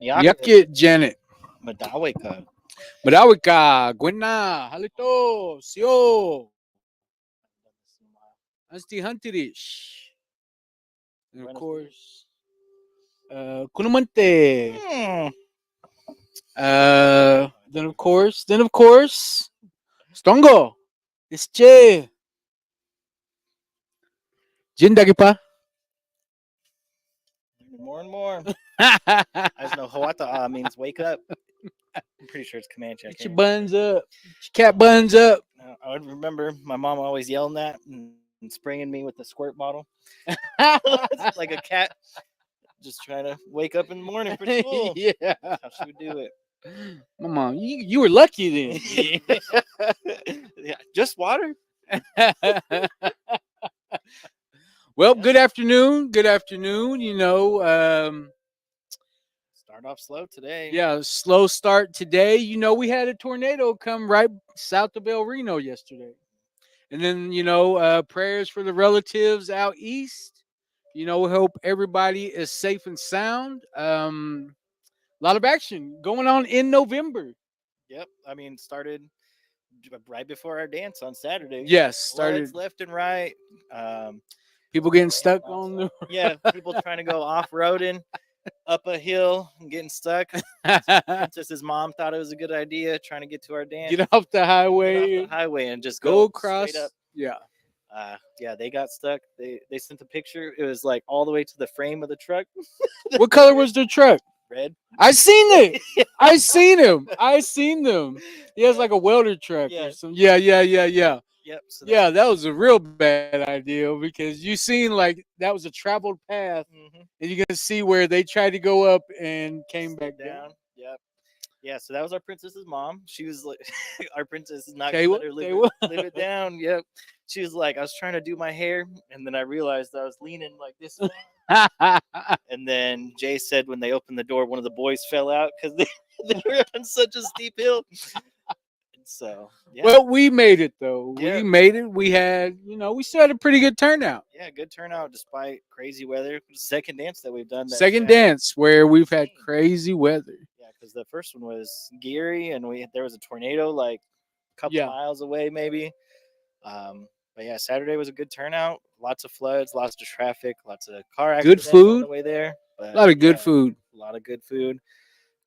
Miyake Janet. Madawi ka. Madawi ka. Gwena. Halito. Sio. Asti Huntirish. And of course, Kunamante. Then of course, Stongo. It's Che. Jindagi pa. More and more. I just know Hawata means wake up. I'm pretty sure it's Comanche. Get your buns up. Get your cat buns up. I would remember my mom always yelling that and spraying me with the squirt bottle. Like a cat just trying to wake up in the morning for school. Yeah. That's how she would do it. My mom, you were lucky then. Yeah, just water. Well, good afternoon. Good afternoon. You know, start off slow today. Yeah, slow start today. You know, we had a tornado come right south of El Reno yesterday. And then, you know, prayers for the relatives out east. You know, we hope everybody is safe and sound. A lot of action going on in November. Yep. I mean, started right before our dance on Saturday. Yes, started left and right. People getting stuck on the people trying to go off-roading up a hill and getting stuck. Princess's mom thought it was a good idea trying to get to our dance. Get off the highway. And just go across. Straight up. Yeah. They got stuck. They sent a picture. It was like all the way to the frame of the truck. What color was the truck? Red. I seen it. I seen him. I seen them. He has like a welder truck or something. Yeah. Yep. So that was a real bad idea because you seen like that was a traveled path, and you can see where they tried to go up and came back down. Yep. Yeah, so that was our princess's mom. She was like, our princess is not going to let her live it down. Yep. She was like, I was trying to do my hair, and then I realized I was leaning like this. And then Jay said when they opened the door, one of the boys fell out because they were on such a steep hill. So, well, we made it though. Yeah. We made it. We had, you know, we still had a pretty good turnout. Yeah, good turnout despite crazy weather. Second dance that we've done. Second dance where we've had crazy weather. Yeah, because the first one was Geary, and there was a tornado like a couple miles away, maybe. But yeah, Saturday was a good turnout. Lots of floods, lots of traffic, lots of car accidents. Good food on the way there. But, a lot of good food. A lot of good food.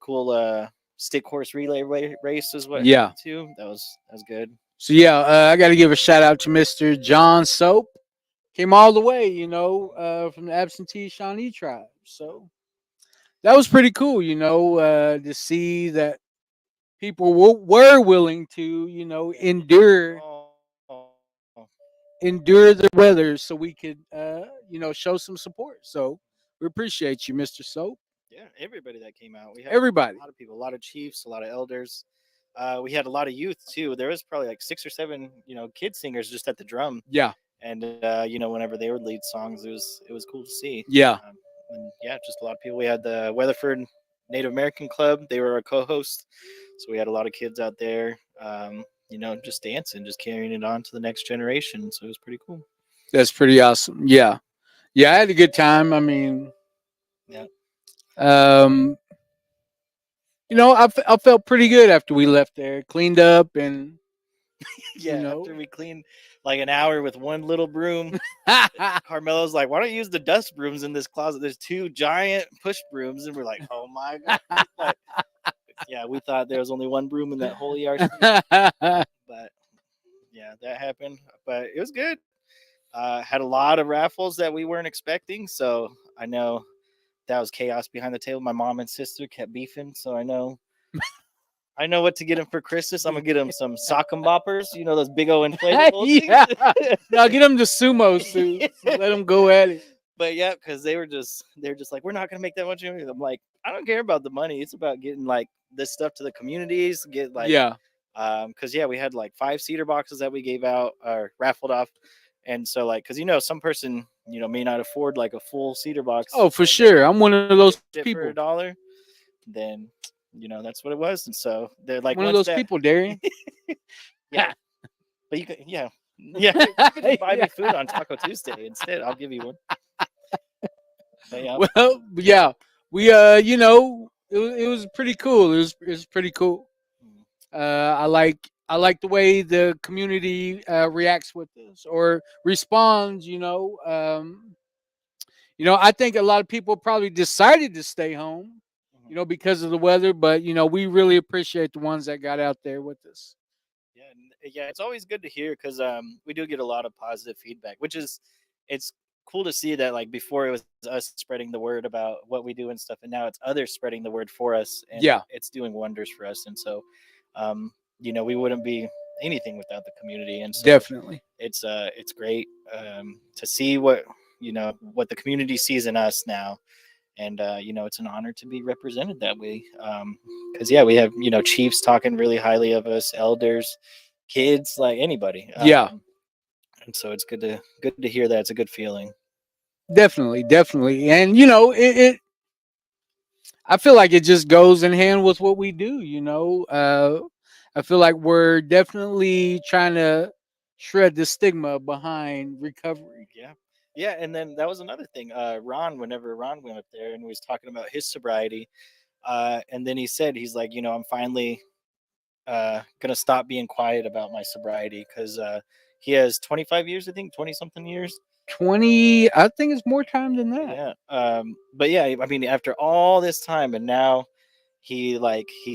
Cool. Stick horse relay race as well. Too. That was good. So I got to give a shout out to Mr. John Soap. Came all the way, you know, from the absentee Shawnee tribe. So that was pretty cool, you know, to see that people were willing to, you know, endure the weather so we could, you know, show some support. So we appreciate you, Mr. Soap. Yeah, everybody that came out. We had everybody. A lot of people, a lot of chiefs, a lot of elders. We had a lot of youth too. There was probably like 6 or 7, you know, kid singers just at the drum. Yeah. And you know, whenever they would lead songs, it was cool to see. Yeah. And just a lot of people. We had the Weatherford Native American Club. They were our co-host, so we had a lot of kids out there. You know, just dancing, just carrying it on to the next generation. So it was pretty cool. That's pretty awesome. Yeah. I had a good time. I mean, yeah. You know, I felt pretty good after we left there, cleaned up, and you know, after we cleaned like an hour with one little broom. Carmelo's like, why don't you use the dust brooms in this closet? There's 2 giant push brooms, and we're like, oh my god. Like, yeah, we thought there was only one broom in that whole ERC. But yeah, that happened. But it was good. Had a lot of raffles that we weren't expecting, so I know that was chaos behind the table. My mom and sister kept beefing, so I know what to get him for Christmas. I'm gonna get him some sock and boppers, you know, those big old inflatable things. No, get him the sumo suits. Let them go at it. But yeah, because they're just like, we're not gonna make that much money. I'm like, I don't care about the money. It's about getting like this stuff to the communities. Get like because we had like 5 cedar boxes that we gave out or raffled off. And so, like, because, you know, some person, you know, may not afford like a full cedar box. Oh, for sure. I'm one of those people. For $1, then, you know, that's what it was. And so they're like one of those people, Darian. Yeah. But you can, you can buy me food on Taco Tuesday instead. I'll give you one. But, well, yeah, we, you know, it was pretty cool. It was pretty cool. I like the way the community reacts with this or responds. I think a lot of people probably decided to stay home, because of the weather. But we really appreciate the ones that got out there with us. Yeah, it's always good to hear because we do get a lot of positive feedback, which is it's cool to see that like before it was us spreading the word about what we do and stuff, and now it's others spreading the word for us, and Yeah, it's doing wonders for us. And so, um, we wouldn't be anything without the community, and so definitely. it's great to see what the community sees in us now. And it's an honor to be represented that way. Because we have chiefs talking really highly of us, elders, kids, like anybody. Yeah, And so it's good to hear that. It's a good feeling. definitely. And I feel like it just goes in hand with what we do. I feel like we're definitely trying to shred the stigma behind recovery. Yeah, and then that was another thing. Whenever Ron went up there and was talking about his sobriety, and then he said he's like, I'm finally gonna stop being quiet about my sobriety because he has 25 years, I think, 20 something years. 20, I think it's more time than that. Yeah. But yeah, I mean, after all this time, and now he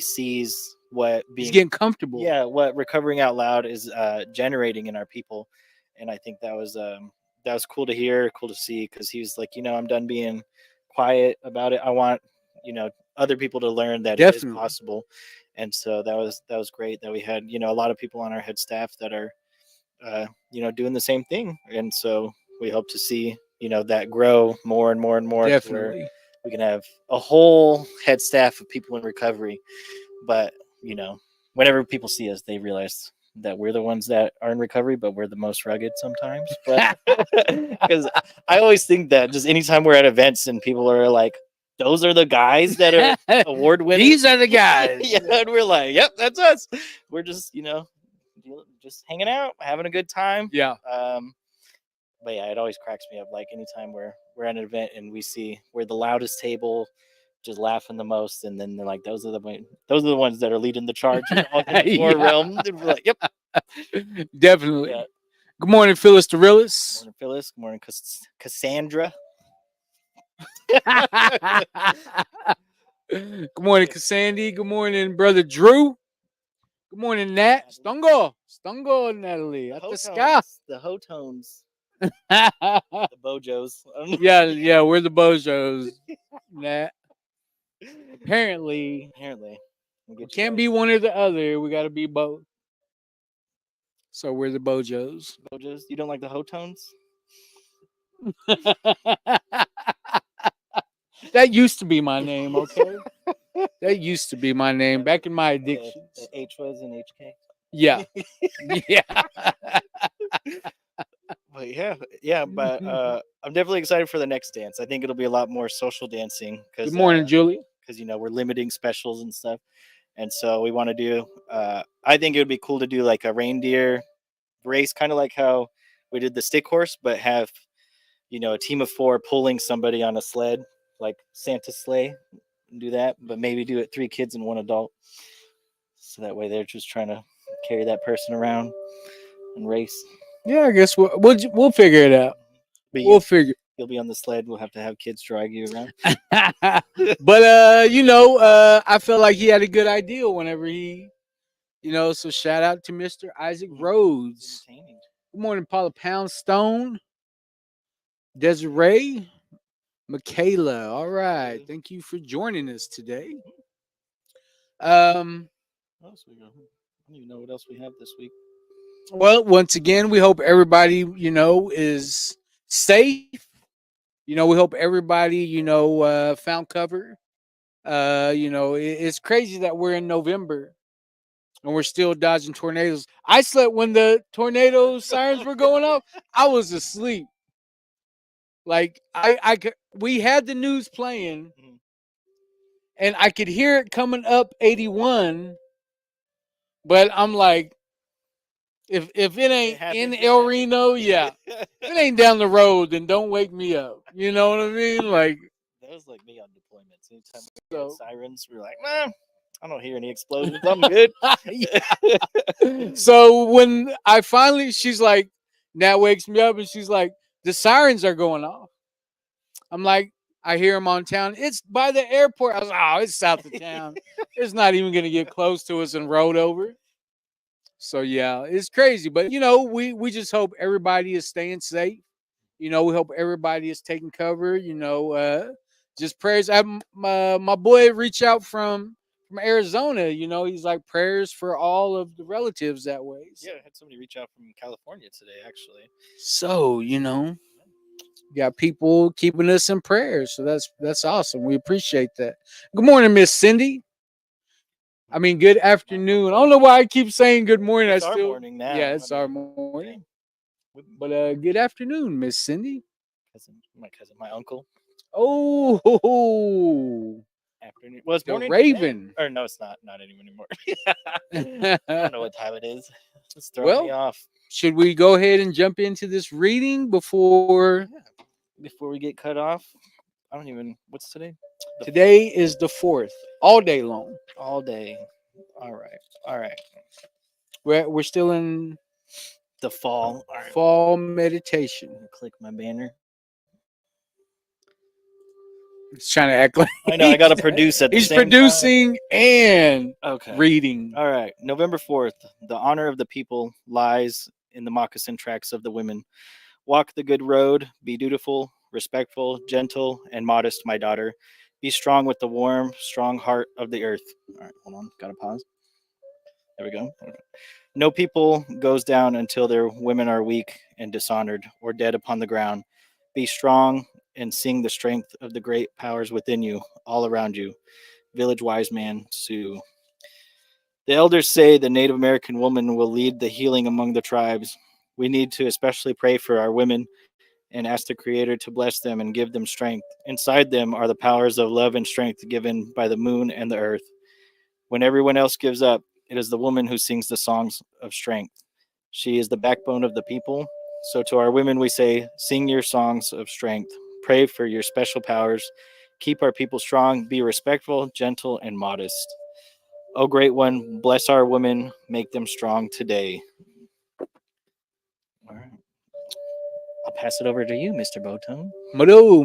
sees what He's being getting comfortable. what recovering out loud is generating in our people. And I think that was cool to hear, cool to see, because he was like, I'm done being quiet about it. I want other people to learn that it is Definitely. possible. And so that was great that we had a lot of people on our head staff that are doing the same thing. And so we hope to see that grow more and more and more, to where Definitely. we can have a whole head staff of people in recovery. But whenever people see us, they realize that we're the ones that are in recovery, but we're the most rugged sometimes. But because I always think that just anytime we're at events and people are like, those are the guys that are award winners. These are the guys. Yeah, and we're like, yep, that's us. We're just just hanging out, having a good time. Yeah. But yeah, it always cracks me up. Like anytime we're at an event and we see we're the loudest table, just laughing the most, and then they're like, those are the ones that are leading the charge in the war realm. And we're like, yep, definitely. Yeah. Good morning, Phyllis Dorillis. Good morning, Phyllis. Good morning, Cassandra. Good morning, Cassandra. Good morning, brother Drew. Good morning, Nat. Stungo, Natalie. At the sky. The Hotones. The Bojos. Yeah, we're the Bojos. Nat. Apparently, we can't be one or the other. We got to be both. So we're the Bojos. Bojos. You don't like the Hotones? That used to be my name, okay? That used to be my name back in my addiction. The H was in HK. Yeah. Yeah. But I'm definitely excited for the next dance. I think it'll be a lot more social dancing. Good morning, Julie. Because we're limiting specials and stuff, and so we want to do. I think it would be cool to do like a reindeer race, kind of like how we did the stick horse, but have a team of 4 pulling somebody on a sled, like Santa's sleigh, and do that. But maybe do it 3 kids and 1 adult, so that way they're just trying to carry that person around and race. Yeah, I guess we'll figure it out. But we'll figure. You'll be on the sled. We'll have to have kids drag you around. But I felt like he had a good idea whenever he, So shout out to Mr. Isaac Rhodes. Good morning, Paula Poundstone, Desiree, Michaela. All right, thank you for joining us today. What else we got? I don't even know what else we have this week. Well, once again, we hope everybody, is safe. We hope everybody, found cover. It's crazy that we're in November and we're still dodging tornadoes. I slept when the tornado sirens were going off. I was asleep. Like we had the news playing, and I could hear it coming up 81. But I'm like, if it ain't in El Reno, yeah. If it ain't down the road, then don't wake me up. You know what I mean? Like that was like me on deployment. anytime we hear sirens, we're like, nah, I don't hear any explosions. I'm good. So when I finally, she's like, Nat wakes me up and she's like, the sirens are going off. I'm like, I hear them on town. It's by the airport. I was like, oh, it's south of town. It's not even going to get close to us and rode over. So yeah, it's crazy. But we just hope everybody is staying safe. We hope everybody is taking cover. Just prayers. My boy reached out from Arizona. He's like prayers for all of the relatives that way. So. Yeah, I had somebody reach out from California today, actually. So got people keeping us in prayers. So that's awesome. We appreciate that. Good morning, Miss Cindy. I mean, good afternoon. I don't know why I keep saying good morning. It's our morning now. Yeah, it's our morning. But good afternoon, Miss Cindy. My cousin, my uncle. Oh, afternoon. Well, it's the Raven. Today. Or no, it's not anymore. I don't know what time it is. It's throwing me off. Should we go ahead and jump into this reading before we get cut off? I don't even. What's today? Today is the 4th. All day long. All day. All right. We're still in the fall. All right. Fall meditation. Click my banner. He's trying to act like I know. I got to produce at the he's same producing time. And reading. All right. November 4th. The honor of the people lies in the moccasin tracks of the women. Walk the good road. Be dutiful, respectful, gentle, and modest, my daughter. Be strong with the warm, strong heart of the earth. All right, hold on. Got to pause. There we go. Okay. No people goes down until their women are weak and dishonored or dead upon the ground. Be strong and sing the strength of the great powers within you, all around you. Village Wise Man, Sioux. The elders say the Native American woman will lead the healing among the tribes. We need to especially pray for our women and ask the Creator to bless them and give them strength. Inside them are the powers of love and strength given by the moon and the earth. When everyone else gives up, it is the woman who sings the songs of strength. She is the backbone of the people. So to our women we say, sing your songs of strength. Pray for your special powers. Keep our people strong. Be respectful, gentle, and modest. O Great One, bless our women. Make them strong today. All right. I'll pass it over to you, Mr. Bowtone. Mado.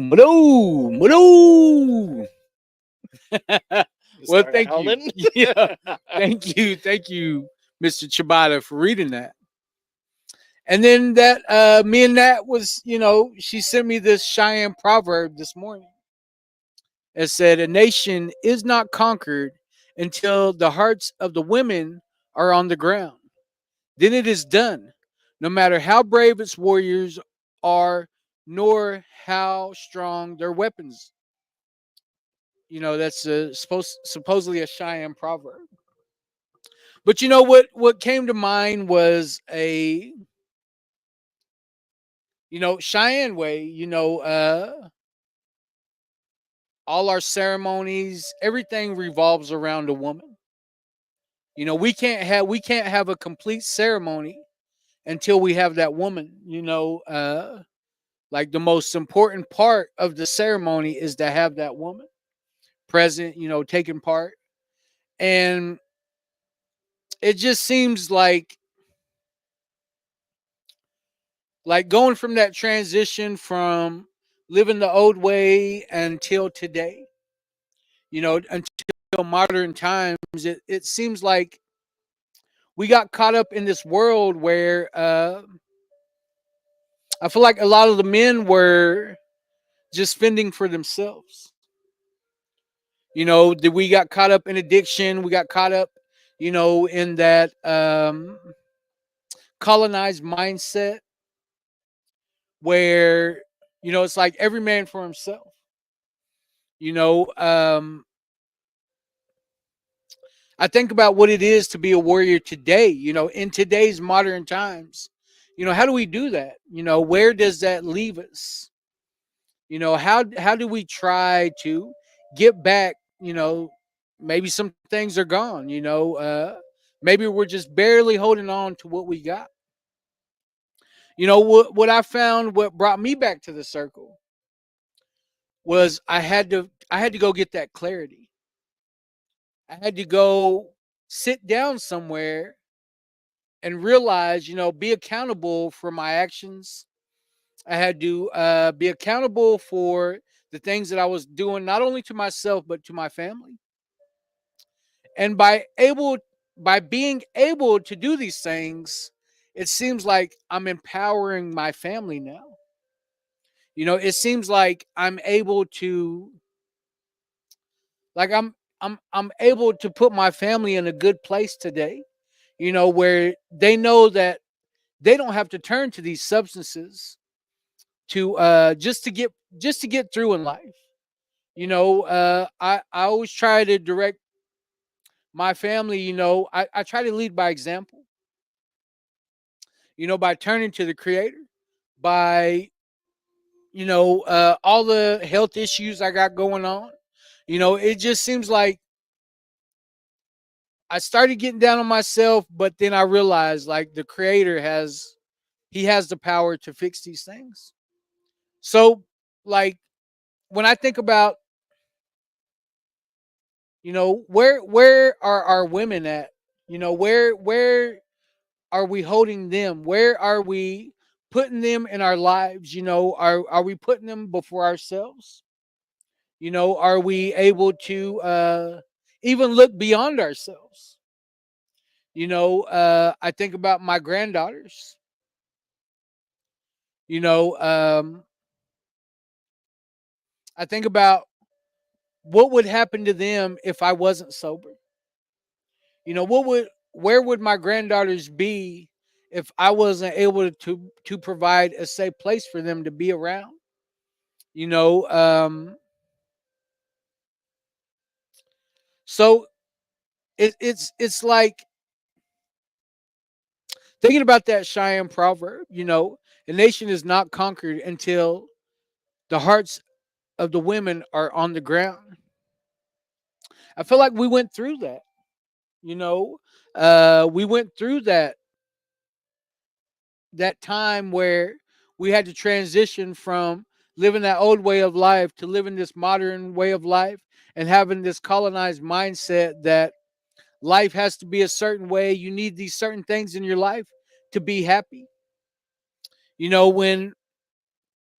Well, thank you. Yeah, thank you, Mr. Chibata, for reading that. And then that me and Nat was, she sent me this Cheyenne proverb this morning. It said, "A nation is not conquered until the hearts of the women are on the ground. Then it is done, no matter how brave its warriors are, nor how strong their weapons." That's supposedly a Cheyenne proverb. But what came to mind was a Cheyenne way. All our ceremonies, everything revolves around a woman. We can't have a complete ceremony until we have that woman. Like the most important part of the ceremony is to have that woman present, taking part. And it just seems like going from that transition from living the old way until today, until modern times, it seems like we got caught up in this world where I feel like a lot of the men were just fending for themselves. We got caught up in addiction. We got caught up, in that colonized mindset where, it's like every man for himself. I think about what it is to be a warrior today, in today's modern times. How do we do that? Where does that leave us? How do we try to get back? Maybe some things are gone, maybe we're just barely holding on to what we got. What I found, what brought me back to the circle was I had I had to go get that clarity. I had to go sit down somewhere and realize, be accountable for my actions. I had to be accountable for the things that I was doing, not only to myself but to my family. And by being able to do these things, it seems like I'm empowering my family now. It seems like I'm able to like I'm able to put my family in a good place today, where they know that they don't have to turn to these substances to just to get through in life. I always try to direct my family. I try to lead by example, by turning to the creator, by all the health issues I got going on. It just seems like I started getting down on myself, but then I realized like the creator has the power to fix these things. So like when I think about, where are our women at? Where are we holding them? Where are we putting them in our lives? Are we putting them before ourselves? Are we able to even look beyond ourselves? I think about my granddaughters. You know, I think about what would happen to them if I wasn't sober. Where would my granddaughters be if I wasn't able to provide a safe place for them to be around? You know, so it's like thinking about that Cheyenne proverb. A nation is not conquered until the hearts of the women are on the ground. I feel like we went through that. You know, we went through that time where we had to transition from living that old way of life to living this modern way of life and having this colonized mindset that life has to be a certain way. You need these certain things in your life to be happy. When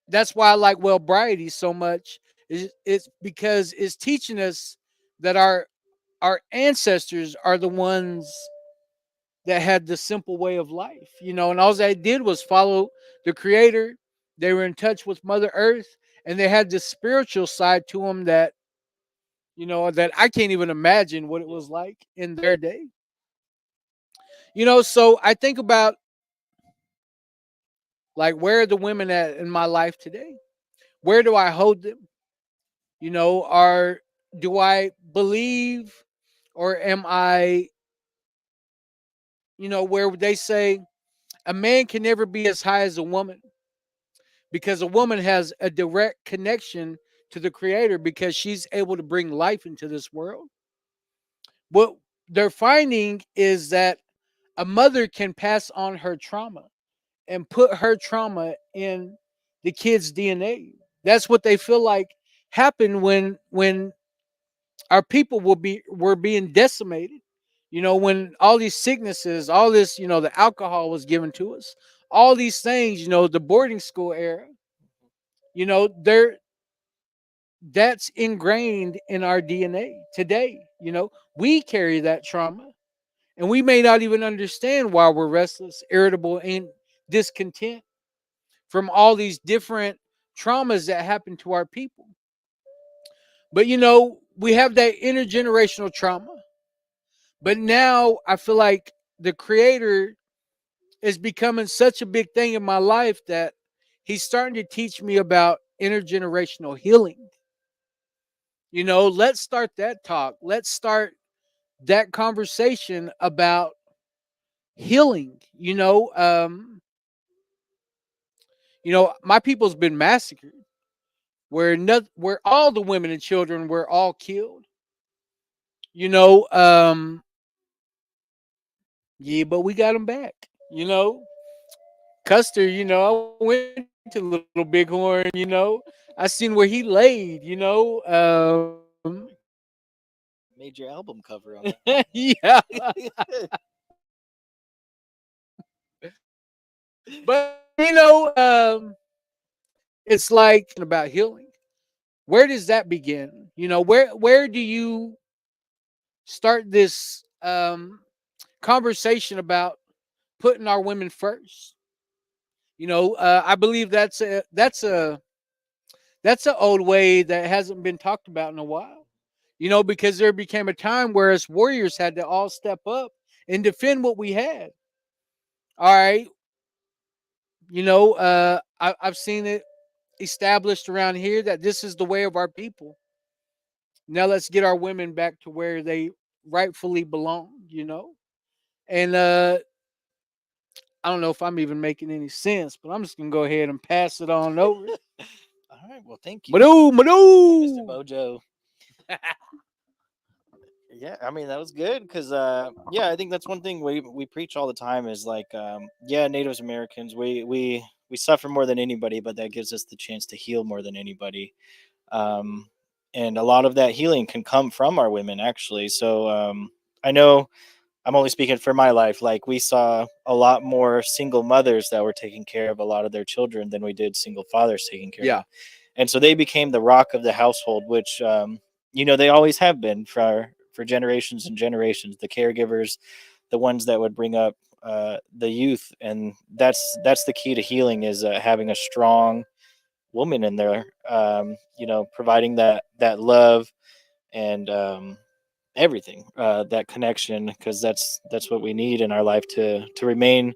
that's why I like Wellbriety so much. It's because it's teaching us that our ancestors are the ones that had the simple way of life, and all they did was follow the creator. They were in touch with Mother Earth, and they had this spiritual side to them that, that I can't even imagine what it was like in their day. So I think about like where are the women at in my life today? Where do I hold them? Are do I believe, or am I, where they say a man can never be as high as a woman because a woman has a direct connection to the creator because she's able to bring life into this world. What they're finding is that a mother can pass on her trauma and put her trauma in the kid's DNA. That's what they feel like happened when our people were being decimated. When all these sicknesses, all this, the alcohol was given to us, all these things, the boarding school era, they're that's ingrained in our DNA today. We carry that trauma, and we may not even understand why we're restless, irritable, and discontent from all these different traumas that happen to our people. But we have that intergenerational trauma. But now I feel like the creator is becoming such a big thing in my life that he's starting to teach me about intergenerational healing. Let's start that talk. Let's start that conversation about healing. My people's been massacred, where all the women and children were all killed. You know, um, yeah, but we got them back. Custer, I went Little Bighorn, I seen where he laid, Made your album cover on yeah. that. But it's like about healing. Where does that begin? Where do you start this conversation about putting our women first? I believe that's a old way that hasn't been talked about in a while. Because there became a time where us warriors had to all step up and defend what we had. All right, I've seen it established around here that this is the way of our people. Now let's get our women back to where they rightfully belong. And I don't know if I'm even making any sense, but I'm just gonna go ahead and pass it on over. All right. Well, thank you, Madoo, Mr. Madoo. Mojo. Yeah, I mean that was good because yeah, I think that's one thing we preach all the time is like yeah, Native Americans we suffer more than anybody, but that gives us the chance to heal more than anybody. Um, and a lot of that healing can come from our women actually. So I know I'm only speaking for my life. Like we saw a lot more single mothers that were taking care of a lot of their children than we did single fathers taking care of Yeah, them. And so they became the rock of the household, which they always have been for generations and generations. The caregivers, the ones that would bring up the youth, and that's the key to healing is having a strong woman in there. Providing that love and everything, that connection, because that's what we need in our life to remain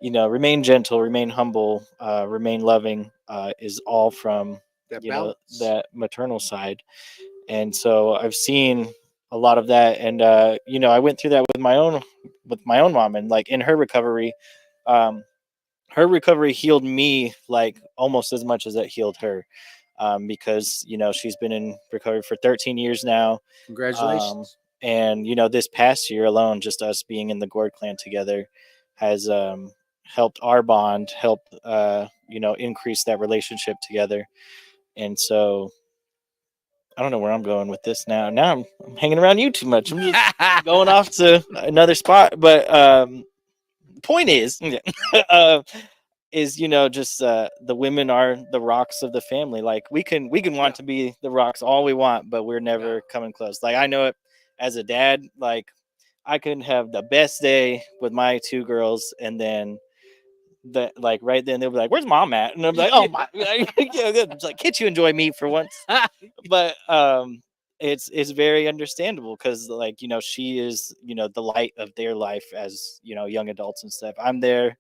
remain gentle, remain humble, remain loving, is all from that balance. that maternal side. And so I've seen a lot of that, and I went through that with my own mom, and like in um, her recovery healed me like almost as much as it healed her, because she's been in recovery for 13 years now. um, Congratulations. and this past year alone, just us being in the Gord clan together has helped our bond, helped increase that relationship together. And so I don't know where I'm going with this now. Now I'm hanging around you too much. I'm just going off to another spot. But point is, uh, is just the women are the rocks of the family. Like we can want Yeah. to be the rocks all we want, but we're Yeah. never coming close. Like I know it as a dad. Like I can have the best day with my two girls, and then that like right then they'll be like, "Where's mom at?" And I'm like, "Oh my, yeah, good." It's like, "Can't you enjoy me for once?" But it's very understandable because like she is the light of their life as young adults and stuff. I'm there,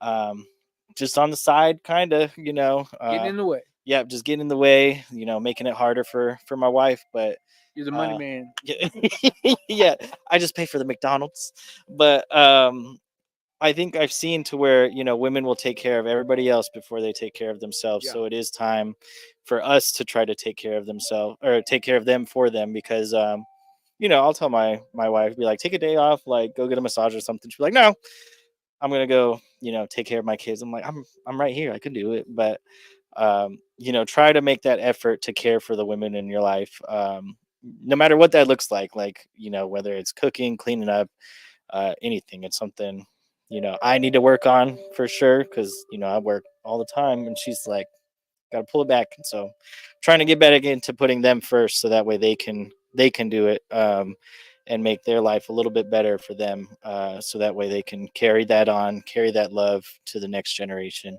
um, just on the side, kind of, Getting in the way. yeah, just getting in the way, making it harder for my wife. But You're the money uh, man. yeah, yeah, I just pay for the McDonald's. But I think I've seen to where women will take care of everybody else before they take care of themselves. Yeah. So it is time for us to try to take care of themselves or take care of them for them, because I'll tell my wife, be like, take a day off, like go get a massage or something. She'll be like, no, I'm gonna go, take care of my kids. I'm like, I'm right here, I can do it. But try to make that effort to care for the women in your life, no matter what that looks like whether it's cooking, cleaning up, anything. It's something I need to work on for sure, because I work all the time, and she's like, got to pull it back. And so trying to get back into putting them first, so that way they can do it, and make their life a little bit better for them, so that way they can carry that on, carry that love to the next generation,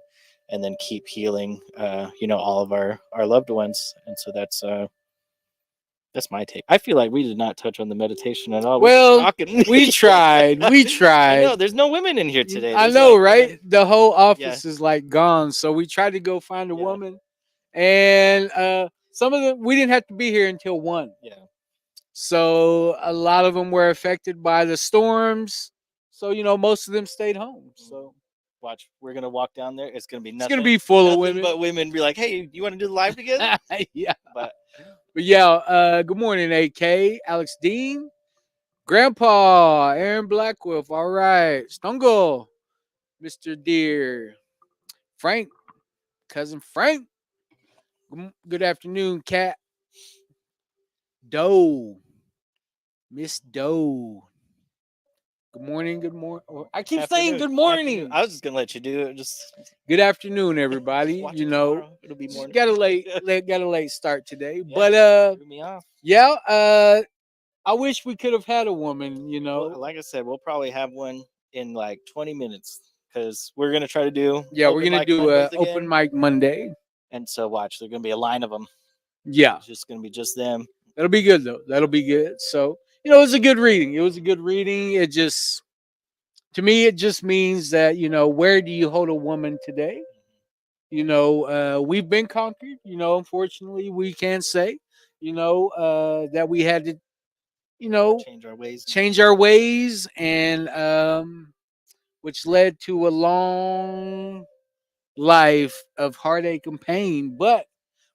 and then keep healing all of our loved ones. And so that's my take. I feel like we did not touch on the meditation at all. We're just Well, talking. we tried. We I tried. know there's no women in here today. I There's know, like right? The whole yeah, office is like gone. So we tried to go find a yeah, woman, and some of them we didn't have to be here until 1. yeah. So a lot of them were affected by the storms. So most of them stayed home. So Watch, we're gonna walk down there. It's gonna be it's gonna nothing, be full of nothing women. but women. Be like, hey, you want to do the live together? Yeah. But But yeah, good morning, AK, Alex Dean, Grandpa, Aaron Blackwolf. All right, Stungle, Mr. Deer, Frank, cousin Frank. Good afternoon, Cat Doe, Miss Doe. Good morning. Good morning. I keep saying good morning. I was just gonna let you do it. Just good afternoon, everybody. watch You it know, tomorrow. It'll be morning. got a late start today, Yeah, but threw me off. yeah. I wish we could have had a woman. You know, Well, like I said, we'll probably have one in like 20 minutes because we're gonna try to do. Yeah, we're gonna do an open mic Monday. And so watch, there's gonna be a line of them. Yeah, it's just gonna be just them. That'll be good though. That'll be good. So you know, it was a good reading. It was a good reading. It just, to me, it just means that, you know, where do you hold a woman today? You know, we've been conquered. You know, unfortunately, we can't say, you know, that we had to, you know, change our ways, and which led to a long life of heartache and pain. But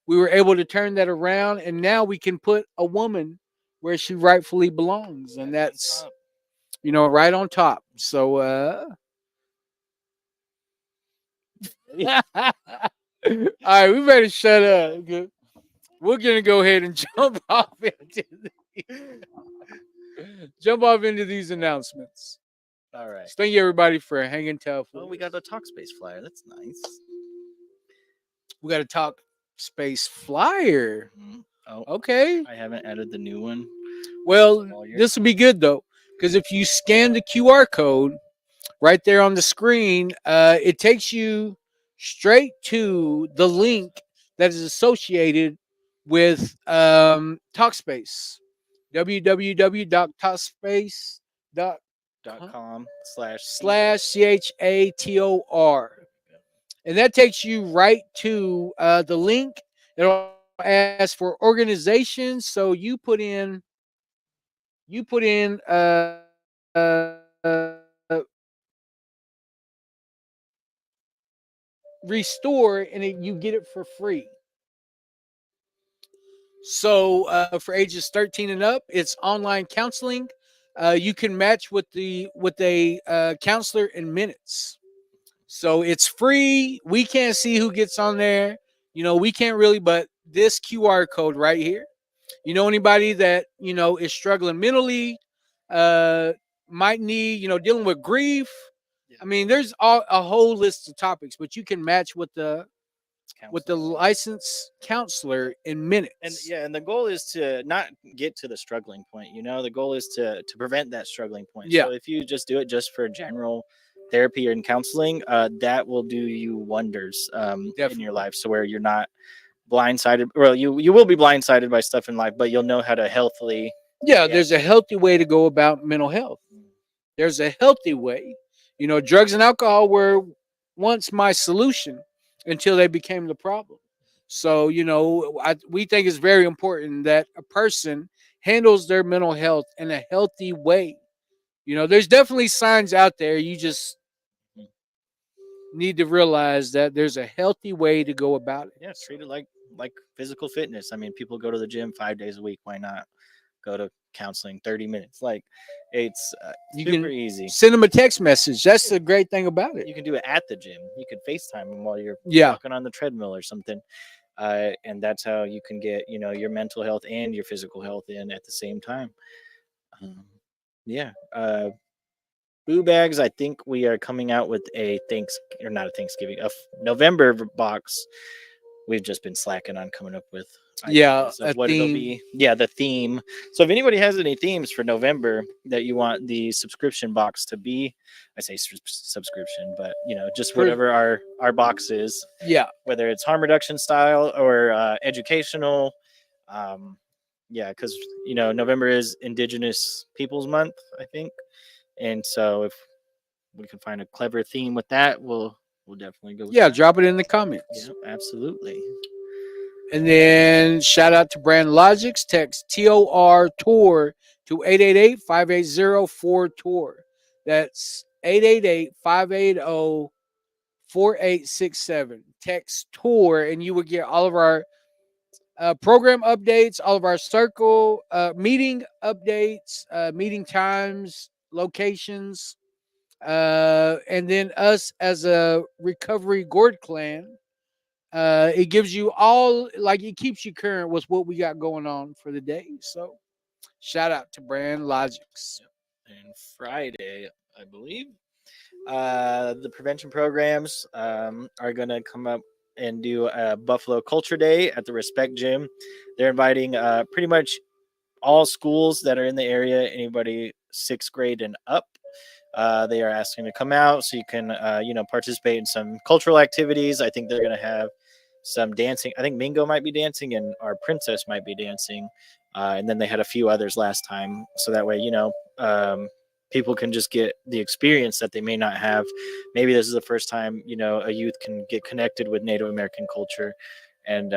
we were able to turn that around, and now we can put a woman where she rightfully belongs, and that's, you know, right on top. So all right, we better shut up. We're gonna go ahead and jump off into these announcements. All right. Thank you, everybody, for hanging tough. Oh, we got a Talkspace flyer. That's nice. We got a Talkspace flyer. Mm-hmm. Oh, okay. I haven't added the new one. Well, this will be good though, because if you scan the QR code right there on the screen, it takes you straight to the link that is associated with Talkspace. www.talkspace.com /CHATOR. And that takes you right to the link. It'll ask for organizations. So you put in restore, and you get it for free. So for ages 13 and up, it's online counseling. You can match with a counselor in minutes. So it's free. We can't see who gets on there. You know, we can't really, but this QR code right here, you know, anybody that, you know, is struggling mentally, might need, you know, dealing with grief. I mean, there's a whole list of topics, but you can match with the licensed counselor in minutes. And the goal is to not get to the struggling point. You know, the goal is to prevent that struggling point. Yeah. So if you just do it just for general therapy and counseling, that will do you wonders in your life. So where you're not blindsided. Well, you will be blindsided by stuff in life, but you'll know how to healthily. Yeah, there's a healthy way to go about mental health. There's a healthy way. You know, drugs and alcohol were once my solution until they became the problem. So, you know, we think it's very important that a person handles their mental health in a healthy way. You know, there's definitely signs out there. You just need to realize that there's a healthy way to go about it. Yeah, treat it like physical fitness. I mean, people go to the gym 5 days a week. Why not go to counseling 30 minutes? Like, it's super easy. Send them a text message. That's the great thing about it. You can do it at the gym. You can FaceTime them while you're walking on the treadmill or something. And that's how you can get, you know, your mental health and your physical health in at the same time. Boo Bags, I think we are coming out with a November box. We've just been slacking on coming up with what it'll be. Yeah, the theme. So if anybody has any themes for November that you want the subscription box to be, I say subscription, but you know, just whatever our box is. Yeah. Whether it's harm reduction style or educational. Because you know, November is Indigenous Peoples Month, I think. And so if we can find a clever theme with that, we'll definitely go with that. Drop it in the comments. Yeah, absolutely. And then shout out to Brand Logics. Text TOR TOUR to 888-580-4TOUR. That's 888-580-4867. Text TOUR, and you will get all of our program updates, all of our circle meeting updates, meeting times, locations, and then us as a Recovery Gourd Clan. It gives you all, like, it keeps you current with what we got going on for the day. So shout out to Brand Logics. And Friday, I believe, the prevention programs are going to come up and do a Buffalo Culture Day at the Respect Gym. They're inviting pretty much all schools that are in the area, anybody 6th grade and up. They are asking to come out so you can, participate in some cultural activities. I think they're going to have some dancing. I think Mingo might be dancing and our princess might be dancing. And then they had a few others last time. So that way, people can just get the experience that they may not have. Maybe this is the first time, a youth can get connected with Native American culture, and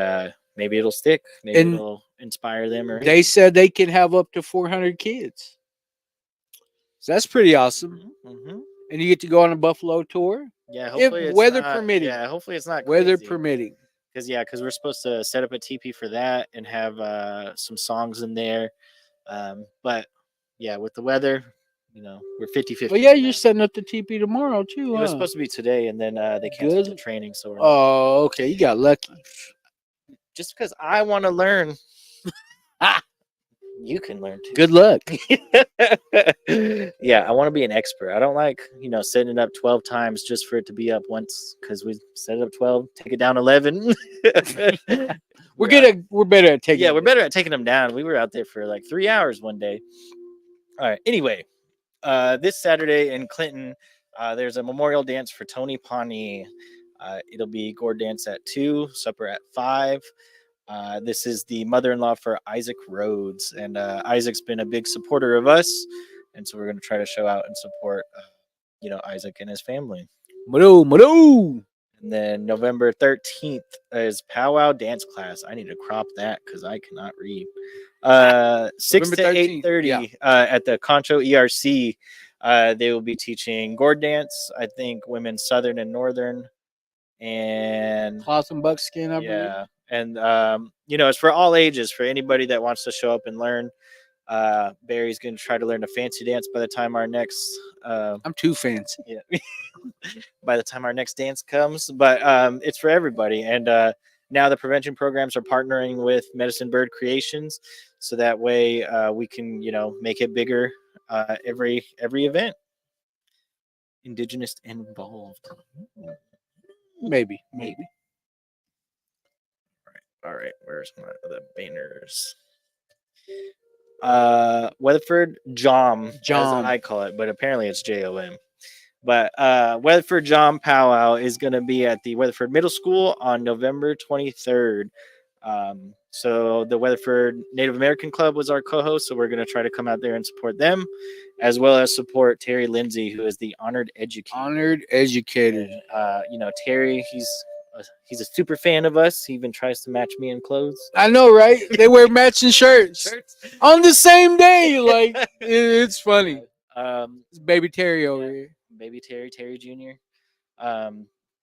maybe it'll stick. Maybe it'll inspire them. Or they said they can have up to 400 kids. So that's pretty awesome. Mm-hmm. And you get to go on a Buffalo tour. Yeah, hopefully if weather permitting. Yeah, hopefully it's not weather crazy. permitting. Because we're supposed to set up a teepee for that and have some songs in there. But yeah, with the weather, we're 50-50. Oh yeah, you're setting up the teepee tomorrow too. It was supposed to be today, and then they canceled the training. So okay, you got lucky. Just because I want to learn, you can learn too. Good luck. Yeah, I want to be an expert. I don't like, setting it up 12 times just for it to be up once, because we set it up 12, take it down 11. We're better at taking. Yeah, we're better at taking them down. We were out there for like 3 hours one day. All right. Anyway, this Saturday in Clinton, there's a memorial dance for Tony Pawnee. It'll be gourd dance at 2, supper at 5. This is the mother-in-law for Isaac Rhodes, and Isaac's been a big supporter of us, and so we're going to try to show out and support, Isaac and his family. Mado. And then November 13th is powwow dance class. I need to crop that because I cannot read. 6 to 8:30 at the Concho ERC. They will be teaching gourd dance. I think women Southern and Northern, and cloth and buckskin. I believe. And it's for all ages, for anybody that wants to show up and learn. Barry's going to try to learn a fancy dance by the time our next I'm too fancy. Yeah. By the time our next dance comes, but it's for everybody. And now the prevention programs are partnering with Medicine Bird Creations, so that way we can make it bigger every event. Indigenous involved. Maybe. All right. Where's the banners? Weatherford Jom, as I call it, but apparently it's JOM. But Weatherford Jom Powwow is going to be at the Weatherford Middle School on November 23rd. So the Weatherford Native American Club was our co-host, so we're going to try to come out there and support them, as well as support Terry Lindsay, who is the honored educator. And, Terry, he's a super fan of us. He even tries to match me in clothes. I know, right? They wear matching shirts on the same day. Like, it's funny. It's baby Terry over here. Baby Terry Jr.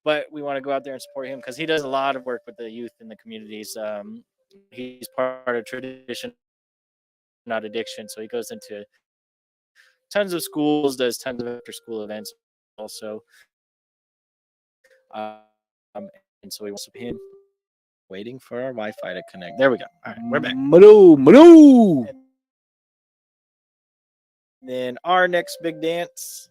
But we want to go out there and support him because he does a lot of work with the youth in the communities. He's part of Tradition Not Addiction, so he goes into tons of schools, does tons of after-school events also. And so we want to support him. Waiting for our Wi-Fi to connect. There we go. All right, we're back. Mado. Then our next big dance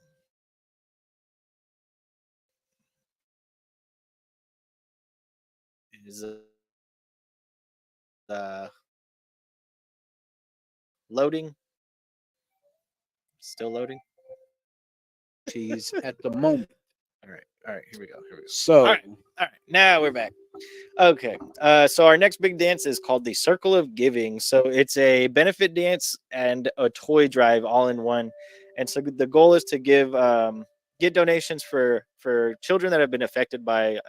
is loading. Still loading. She's at the moment. All right. Here we go. So, all right. Now we're back. Okay. So our next big dance is called the Circle of Giving. So it's a benefit dance and a toy drive all in one. And so the goal is to get donations for children that have been affected by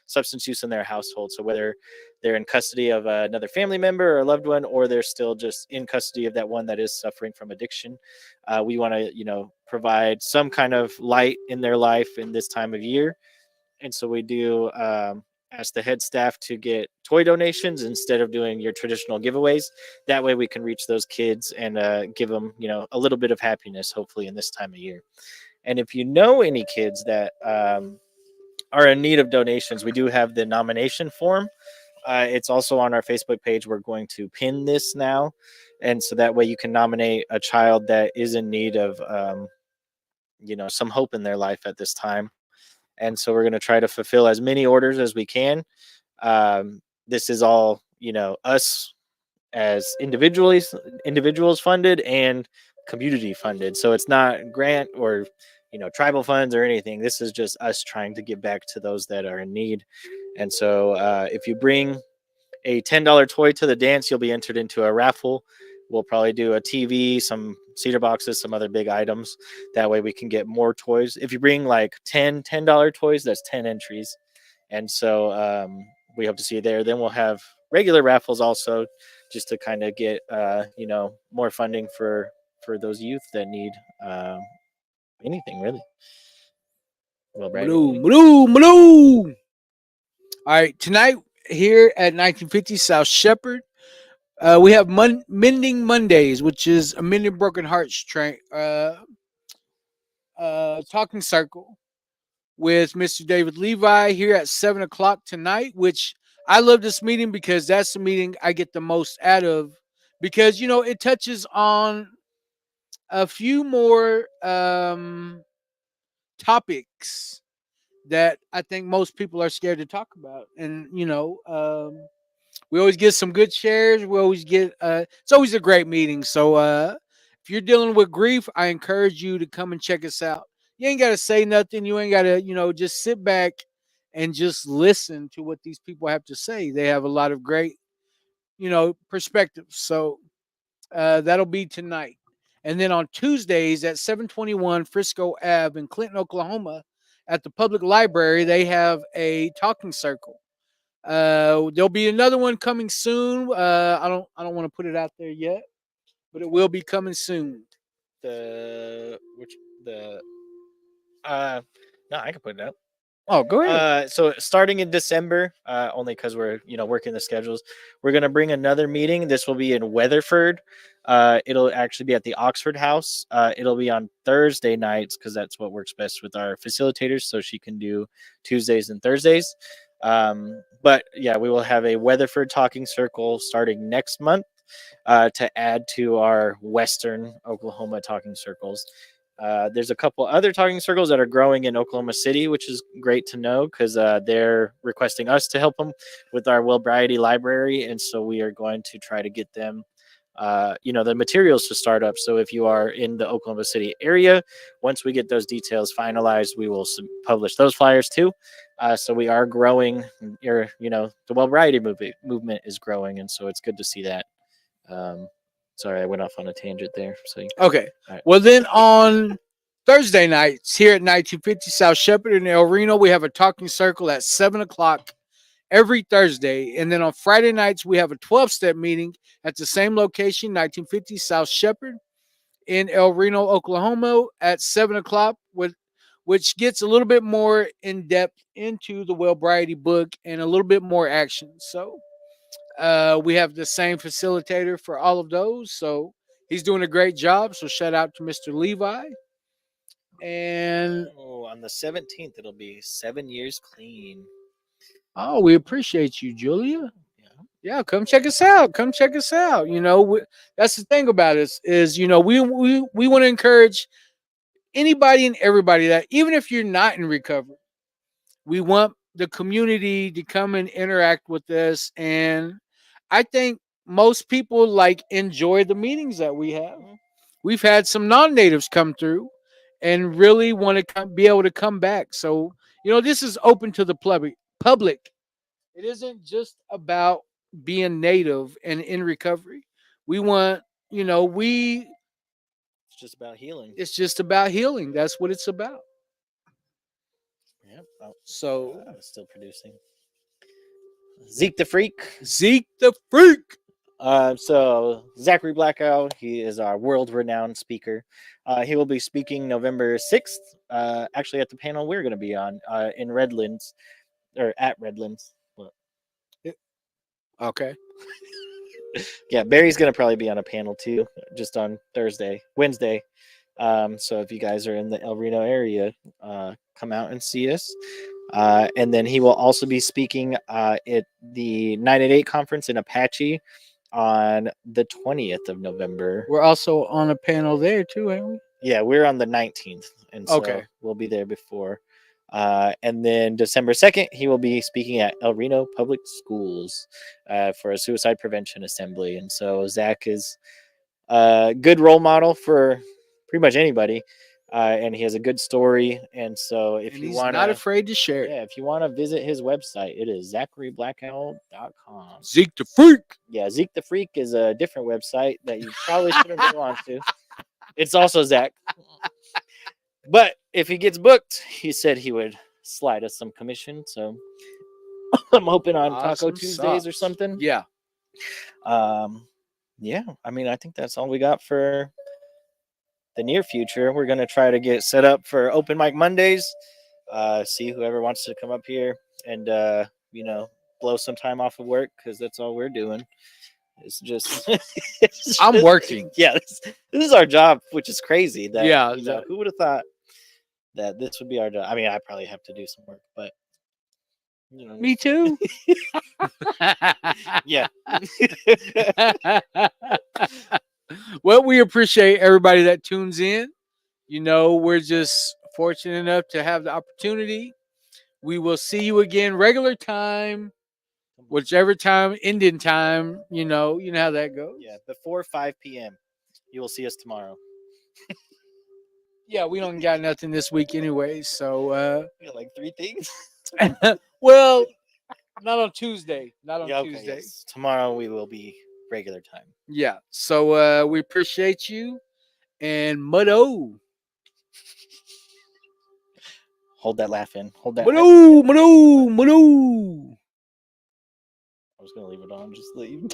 substance use in their household. So whether they're in custody of another family member or a loved one, or they're still just in custody of that one that is suffering from addiction, we want to provide some kind of light in their life in this time of year. And so we do ask the head staff to get toy donations instead of doing your traditional giveaways. That way we can reach those kids and give them a little bit of happiness, hopefully in this time of year. And if you know any kids that are in need of donations, we do have the nomination form. It's also on our Facebook page. We're going to pin this now, and so that way you can nominate a child that is in need of, some hope in their life at this time. And so we're going to try to fulfill as many orders as we can. This is all, us as individuals funded and community funded. So it's not grant or tribal funds or anything. This is just us trying to give back to those that are in need. And so if you bring a $10 toy to the dance, you'll be entered into a raffle. We'll probably do a TV, some cedar boxes, some other big items. That way we can get more toys. If you bring like $10 toys, that's 10 entries. And so we hope to see you there. Then we'll have regular raffles also, just to kind of get more funding for those youth that need anything really. Well, All right, tonight here at 1950 South Shepherd, we have Mending Mondays, which is a Mending Broken Hearts talking circle with Mr. David Levi here at 7 o'clock tonight, which I love this meeting because that's the meeting I get the most out of, because, it touches on a few more topics that I think most people are scared to talk about. And, we always get some good shares. We always get, it's always a great meeting. So if you're dealing with grief, I encourage you to come and check us out. You ain't got to say nothing. You ain't got to, just sit back and just listen to what these people have to say. They have a lot of great, perspectives. So that'll be tonight. And then on Tuesdays at 721 Frisco Ave in Clinton, Oklahoma, at the public library, they have a talking circle. There'll be another one coming soon. I don't want to put it out there yet, but it will be coming soon. No, I can put it out. Oh, go ahead. So starting in December, only because we're working the schedules, we're gonna bring another meeting. This will be in Weatherford. It'll actually be at the Oxford House. It'll be on Thursday nights because that's what works best with our facilitators. So she can do Tuesdays and Thursdays. But yeah, we will have a Weatherford talking circle starting next month to add to our Western Oklahoma talking circles. There's a couple other talking circles that are growing in Oklahoma City, which is great to know because they're requesting us to help them with our Wellbriety library. And so we are going to try to get them, the materials to start up. So if you are in the Oklahoma City area, once we get those details finalized, we will publish those flyers too. So we are growing. The Wellbriety movement is growing. And so it's good to see that. Sorry, I went off on a tangent there. So okay. Right. Well, then on Thursday nights here at 1950 South Shepherd in El Reno, we have a talking circle at 7 o'clock every Thursday. And then on Friday nights, we have a 12-step meeting at the same location, 1950 South Shepherd in El Reno, Oklahoma at 7 o'clock, which gets a little bit more in depth into the Wellbriety book and a little bit more action. So we have the same facilitator for all of those. So he's doing a great job. So shout out to Mr. Levi. And on the 17th, it'll be 7 years clean. Oh, we appreciate you, Julia. Yeah, come check us out. Come check us out. That's the thing about us is, we want to encourage anybody and everybody that even if you're not in recovery, we want the community to come and interact with us. And I think most people enjoy the meetings that we have. We've had some non-natives come through and really want to be able to come back. So, this is open to the public. It isn't just about being native and in recovery. We want, it's just about healing. It's just about healing. That's what it's about. Yep. Oh, so still producing. Zeke the Freak. So Zachary Blackow, he is our world-renowned speaker. He will be speaking November 6th, actually at the panel we're going to be on in Redlands, or at Redlands. Okay. Yeah, Barry's going to probably be on a panel too, just on Wednesday. So if you guys are in the El Reno area, come out and see us. And then he will also be speaking at the 988 conference in Apache on the 20th of November. We're also on a panel there too, ain't we? Yeah, we're on the 19th, and so Okay. we'll be there before. And then December 2nd, he will be speaking at El Reno Public Schools for a suicide prevention assembly. And so Zach is a good role model for pretty much anybody. And he has a good story. And so if And you he's want not afraid to share it. yeah, if you want to visit his website, it is ZacharyBlackowl.com. Zeke the Freak. Yeah, Zeke the Freak is a different website that you probably shouldn't go on to. It's also Zach. But if he gets booked, he said he would slide us some commission. So I'm hoping on Taco Awesome Tuesdays or sauce. something. Yeah. Yeah, I mean, I think that's all we got for the near future. We're going to try to get set up for open mic Mondays. See whoever wants to come up here and, blow some time off of work, because that's all we're doing. It's just, I'm working. Yeah, this is our job, which is crazy. That, Yeah, who would have thought that this would be our job? I mean, I probably have to do some work, but Me too. Yeah. Well, we appreciate everybody that tunes in. We're just fortunate enough to have the opportunity. We will see you again regular time, whichever time, Indian time. You know how that goes. Yeah, before 5 p.m. You will see us tomorrow. Yeah, we don't got nothing this week anyway, so We got like 3 things. well, not on Tuesday. Not on Yeah, okay, Tuesday. yes. Tomorrow we will be regular time. Yeah. So we appreciate you, and Muddo. Hold that laugh in. Hold that. Muddo, Muddo, Muddo. I was gonna leave it on. Just leave.